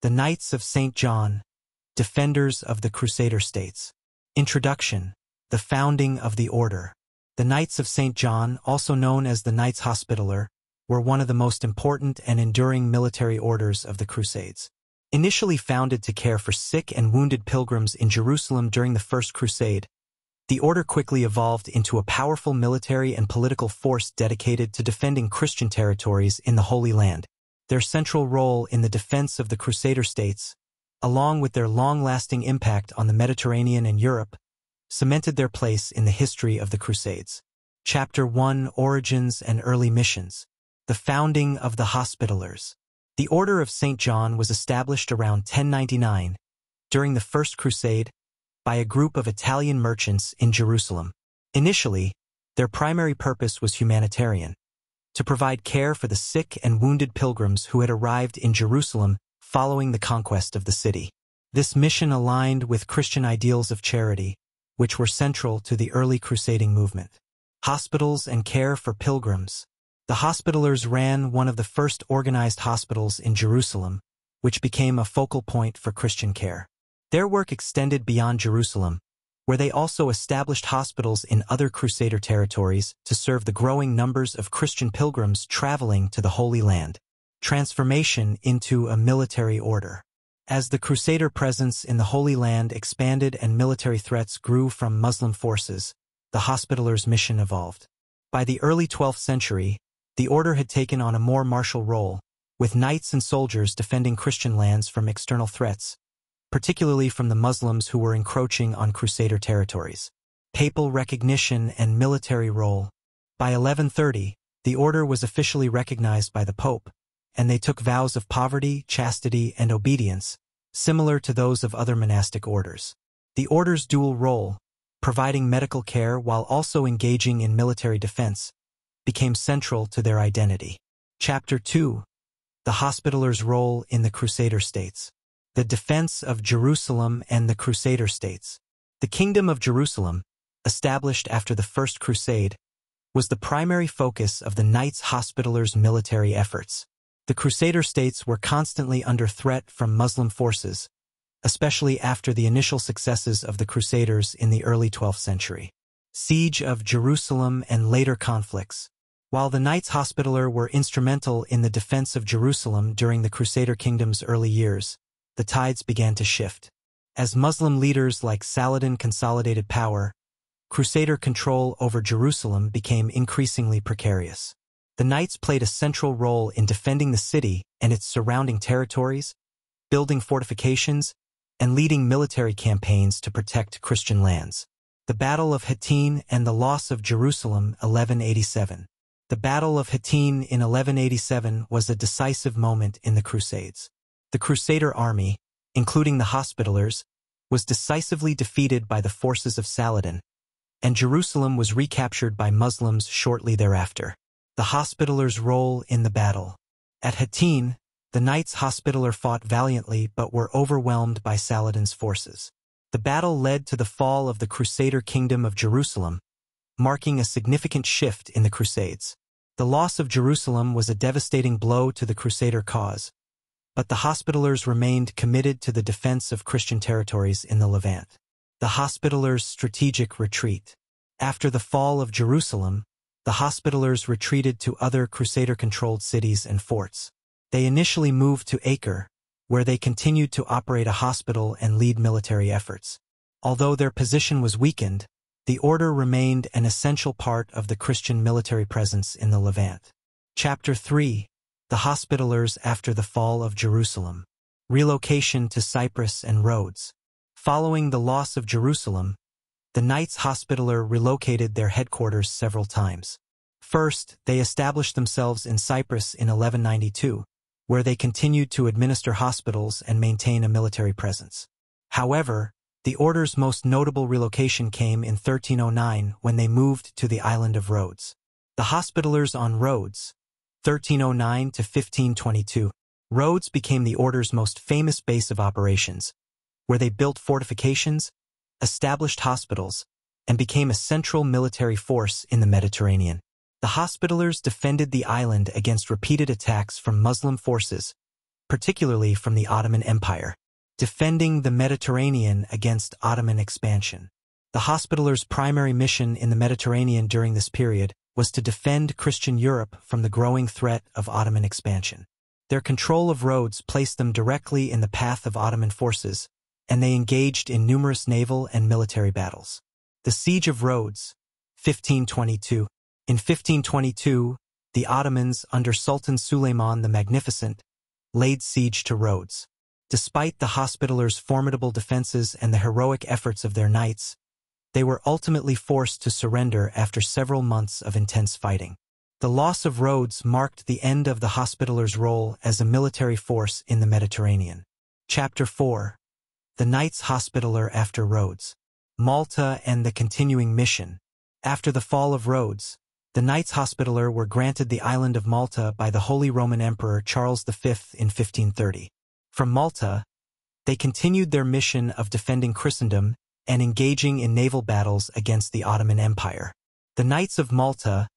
The Knights of St. John, Defenders of the Crusader States. Introduction. The founding of the Order. The Knights of St. John, also known as the Knights Hospitaller, were one of the most important and enduring military orders of the Crusades. Initially founded to care for sick and wounded pilgrims in Jerusalem during the First Crusade, the order quickly evolved into a powerful military and political force dedicated to defending Christian territories in the Holy Land. Their central role in the defense of the Crusader states, along with their long-lasting impact on the Mediterranean and Europe, cemented their place in the history of the Crusades. Chapter 1: Origins and Early Missions. The founding of the Hospitallers. The Order of St. John was established around 1099, during the First Crusade, by a group of Italian merchants in Jerusalem. Initially, their primary purpose was humanitarian, to provide care for the sick and wounded pilgrims who had arrived in Jerusalem following the conquest of the city. This mission aligned with Christian ideals of charity, which were central to the early crusading movement. Hospitals and care for pilgrims. The Hospitallers ran one of the first organized hospitals in Jerusalem, which became a focal point for Christian care. Their work extended beyond Jerusalem, where they also established hospitals in other Crusader territories to serve the growing numbers of Christian pilgrims traveling to the Holy Land. Transformation into a military order. As the Crusader presence in the Holy Land expanded and military threats grew from Muslim forces, the Hospitallers' mission evolved. By the early 12th century, the order had taken on a more martial role, with knights and soldiers defending Christian lands from external threats, particularly from the Muslims who were encroaching on Crusader territories. Papal recognition and military role. By 1130, the order was officially recognized by the Pope, and they took vows of poverty, chastity, and obedience, similar to those of other monastic orders. The order's dual role, providing medical care while also engaging in military defense, became central to their identity. Chapter 2: The Hospitallers' Role in the Crusader States. The defense of Jerusalem and the Crusader States. The Kingdom of Jerusalem, established after the First Crusade, was the primary focus of the Knights Hospitallers' military efforts. The Crusader states were constantly under threat from Muslim forces, especially after the initial successes of the Crusaders in the early 12th century. Siege of Jerusalem and later conflicts. While the Knights Hospitaller were instrumental in the defense of Jerusalem during the Crusader kingdom's early years, the tides began to shift. As Muslim leaders like Saladin consolidated power, Crusader control over Jerusalem became increasingly precarious. The Knights played a central role in defending the city and its surrounding territories, building fortifications, and leading military campaigns to protect Christian lands. The Battle of Hattin and the loss of Jerusalem, 1187. The Battle of Hattin in 1187 was a decisive moment in the Crusades. The Crusader army, including the Hospitallers, was decisively defeated by the forces of Saladin, and Jerusalem was recaptured by Muslims shortly thereafter. The Hospitallers' role in the battle. At Hattin, the Knights Hospitaller fought valiantly but were overwhelmed by Saladin's forces. The battle led to the fall of the Crusader Kingdom of Jerusalem, marking a significant shift in the Crusades. The loss of Jerusalem was a devastating blow to the Crusader cause, but the Hospitallers remained committed to the defense of Christian territories in the Levant. The Hospitallers' strategic retreat. After the fall of Jerusalem, the Hospitallers retreated to other Crusader-controlled cities and forts. They initially moved to Acre, where they continued to operate a hospital and lead military efforts. Although their position was weakened, the order remained an essential part of the Christian military presence in the Levant. Chapter 3: The Hospitallers after the fall of Jerusalem. Relocation to Cyprus and Rhodes. Following the loss of Jerusalem, the Knights Hospitaller relocated their headquarters several times. First, they established themselves in Cyprus in 1192, where they continued to administer hospitals and maintain a military presence. However, the order's most notable relocation came in 1309 when they moved to the island of Rhodes. The Hospitallers on Rhodes, 1309 to 1522, Rhodes became the order's most famous base of operations, where they built fortifications, established hospitals, and became a central military force in the Mediterranean. The Hospitallers defended the island against repeated attacks from Muslim forces, particularly from the Ottoman Empire, defending the Mediterranean against Ottoman expansion. The Hospitallers' primary mission in the Mediterranean during this period was to defend Christian Europe from the growing threat of Ottoman expansion. Their control of Rhodes placed them directly in the path of Ottoman forces, and they engaged in numerous naval and military battles. The Siege of Rhodes, 1522. In 1522, the Ottomans, under Sultan Suleiman the Magnificent, laid siege to Rhodes. Despite the Hospitallers' formidable defenses and the heroic efforts of their knights, they were ultimately forced to surrender after several months of intense fighting. The loss of Rhodes marked the end of the Hospitallers' role as a military force in the Mediterranean. Chapter 4. The Knights Hospitaller after Rhodes. Malta and the continuing mission. After the fall of Rhodes, the Knights Hospitaller were granted the island of Malta by the Holy Roman Emperor Charles V in 1530. From Malta, they continued their mission of defending Christendom and engaging in naval battles against the Ottoman Empire. The Knights of Malta,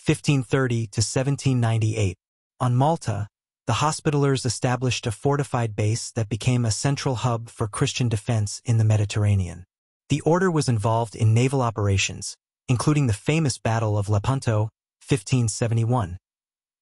1530 to 1798. On Malta, the Hospitallers established a fortified base that became a central hub for Christian defense in the Mediterranean. The order was involved in naval operations, including the famous Battle of Lepanto, 1571,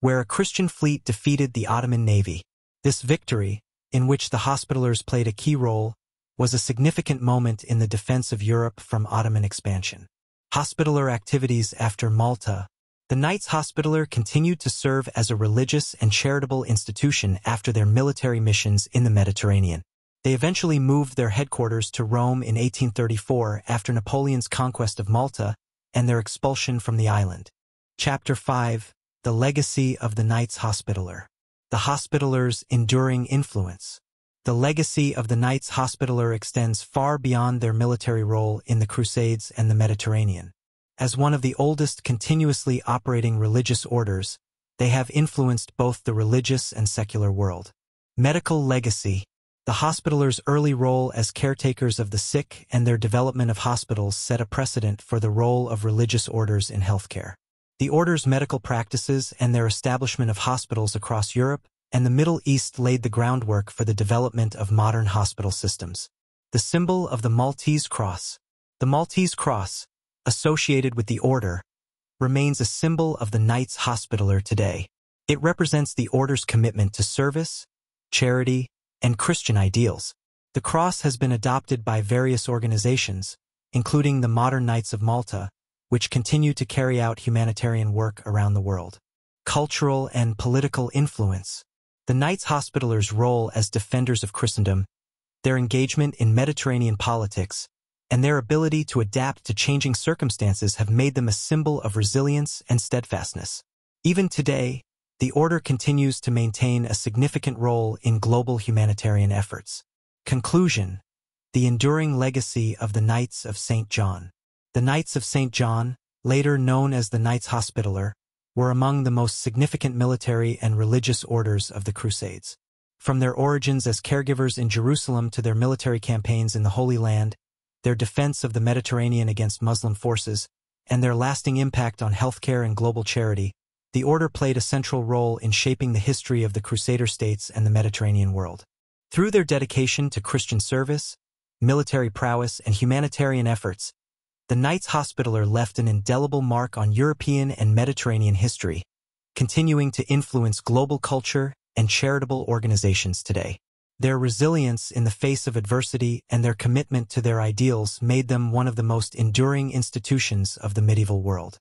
where a Christian fleet defeated the Ottoman navy. This victory, in which the Hospitallers played a key role, was a significant moment in the defense of Europe from Ottoman expansion. Hospitaller activities after Malta. The Knights Hospitaller continued to serve as a religious and charitable institution after their military missions in the Mediterranean. They eventually moved their headquarters to Rome in 1834 after Napoleon's conquest of Malta and their expulsion from the island. Chapter 5. The Legacy of the Knights Hospitaller. The Hospitallers' enduring influence. The legacy of the Knights Hospitaller extends far beyond their military role in the Crusades and the Mediterranean. As one of the oldest continuously operating religious orders, they have influenced both the religious and secular world. Medical legacy. The Hospitallers' early role as caretakers of the sick and their development of hospitals set a precedent for the role of religious orders in healthcare. The order's medical practices and their establishment of hospitals across Europe and the Middle East laid the groundwork for the development of modern hospital systems. The symbol of the Maltese Cross. The Maltese Cross, associated with the order, remains a symbol of the Knights Hospitaller today. It represents the order's commitment to service, charity, and Christian ideals. The cross has been adopted by various organizations, including the Modern Knights of Malta, which continue to carry out humanitarian work around the world. Cultural and political influence. The Knights Hospitallers' role as defenders of Christendom, their engagement in Mediterranean politics, and their ability to adapt to changing circumstances have made them a symbol of resilience and steadfastness. Even today, the order continues to maintain a significant role in global humanitarian efforts. Conclusion. The enduring legacy of the Knights of St. John. The Knights of St. John, later known as the Knights Hospitaller, were among the most significant military and religious orders of the Crusades. From their origins as caregivers in Jerusalem to their military campaigns in the Holy Land, their defense of the Mediterranean against Muslim forces, and their lasting impact on healthcare and global charity, the order played a central role in shaping the history of the Crusader states and the Mediterranean world. Through their dedication to Christian service, military prowess, and humanitarian efforts, the Knights Hospitaller left an indelible mark on European and Mediterranean history, continuing to influence global culture and charitable organizations today. Their resilience in the face of adversity and their commitment to their ideals made them one of the most enduring institutions of the medieval world.